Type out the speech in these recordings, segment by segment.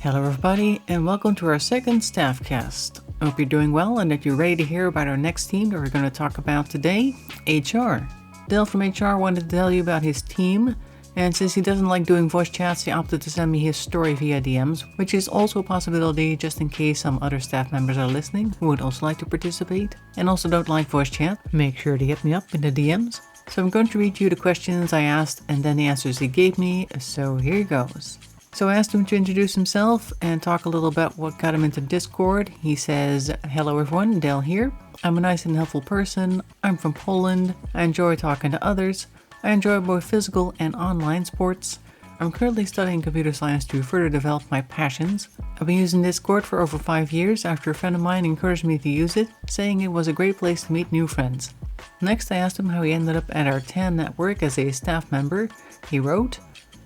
Hello everybody and welcome to our second StaffCast. I hope you're doing well and that you're ready to hear about our next team that we're going to talk about today, HR. Dale from HR wanted to tell you about his team, and since he doesn't like doing voice chats, he opted to send me his story via DMs, which is also a possibility just in case some other staff members are listening who would also like to participate and also don't like voice chat. Make sure to hit me up in the DMs. So I'm going to read you the questions I asked and then the answers he gave me, so here goes. So I asked him to introduce himself and talk a little about what got him into Discord. He says, "Hello everyone, Dale here. I'm a nice and helpful person. I'm from Poland. I enjoy talking to others. I enjoy both physical and online sports. I'm currently studying computer science to further develop my passions. I've been using Discord for over 5 years after a friend of mine encouraged me to use it, saying it was a great place to meet new friends." Next I asked him how he ended up at our TAN network as a staff member. He wrote,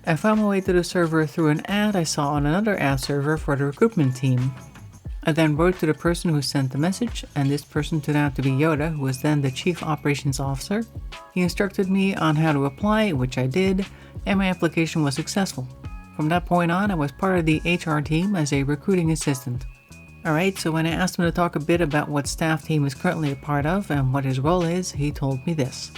"I found my way to the server through an ad I saw on another ad server for the recruitment team. I then wrote to the person who sent the message, and this person turned out to be Yoda, who was then the Chief Operations Officer. He instructed me on how to apply, which I did, and my application was successful. From that point on, I was part of the HR team as a recruiting assistant." Alright, so when I asked him to talk a bit about what staff team is currently a part of and what his role is, he told me this.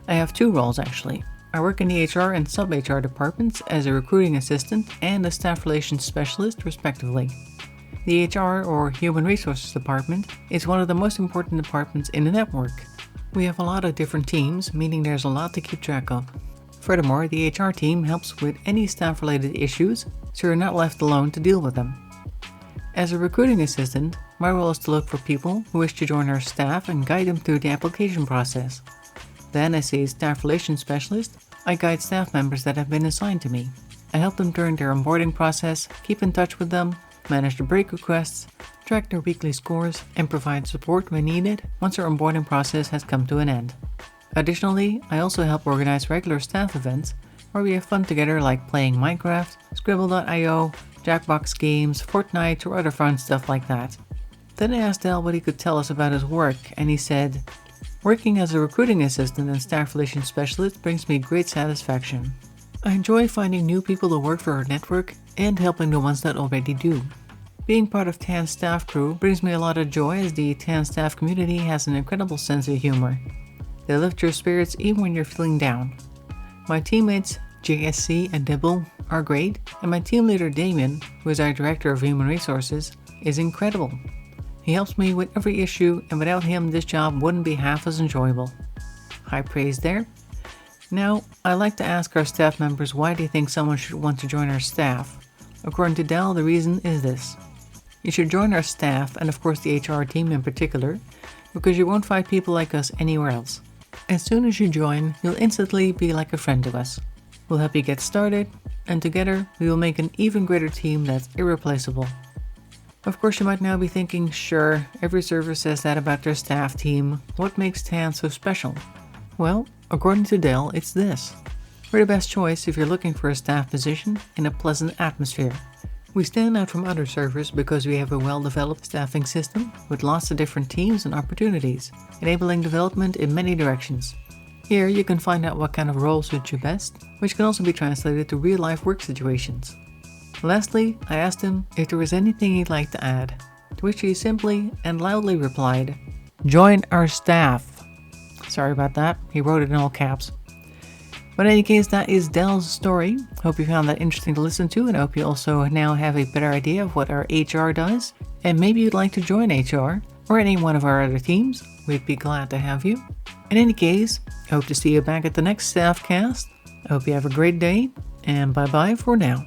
"I have 2 roles actually. I work in the HR and sub-HR departments as a recruiting assistant and a staff relations specialist, respectively. The HR, or Human Resources Department, is one of the most important departments in the network. We have a lot of different teams, meaning there's a lot to keep track of. Furthermore, the HR team helps with any staff-related issues, so you're not left alone to deal with them. As a recruiting assistant, my role is to look for people who wish to join our staff and guide them through the application process. Then, as a staff relations specialist, I guide staff members that have been assigned to me. I help them during their onboarding process, keep in touch with them, manage the break requests, track their weekly scores, and provide support when needed once our onboarding process has come to an end. Additionally, I also help organize regular staff events where we have fun together like playing Minecraft, Scribble.io, Jackbox games, Fortnite, or other fun stuff like that." Then I asked Dale what he could tell us about his work, and he said, "Working as a recruiting assistant and staff relations specialist brings me great satisfaction. I enjoy finding new people to work for our network and helping the ones that already do. Being part of TAN's staff crew brings me a lot of joy as the TAN staff community has an incredible sense of humor. They lift your spirits even when you're feeling down. My teammates, JSC and Dibble, are great, and my team leader Damien, who is our Director of Human Resources, is incredible. He helps me with every issue, and without him this job wouldn't be half as enjoyable." High praise there. Now, I like to ask our staff members why they think someone should want to join our staff. According to Dell, the reason is this. You should join our staff, and of course the HR team in particular, because you won't find people like us anywhere else. As soon as you join, you'll instantly be like a friend to us. We'll help you get started, and together we will make an even greater team that's irreplaceable." Of course you might now be thinking, sure, every server says that about their staff team. What makes TAN so special? Well, according to Dale, it's this. We're the best choice if you're looking for a staff position in a pleasant atmosphere. We stand out from other servers because we have a well-developed staffing system with lots of different teams and opportunities, enabling development in many directions. Here you can find out what kind of role suits you best, which can also be translated to real-life work situations. Lastly, I asked him if there was anything he'd like to add, to which he simply and loudly replied, "Join our staff." Sorry about that, he wrote it in all caps. But in any case, that is Dell's story. Hope you found that interesting to listen to, and I hope you also now have a better idea of what our HR does. And maybe you'd like to join HR, or any one of our other teams. We'd be glad to have you. In any case, I hope to see you back at the next StaffCast. I hope you have a great day, and bye-bye for now.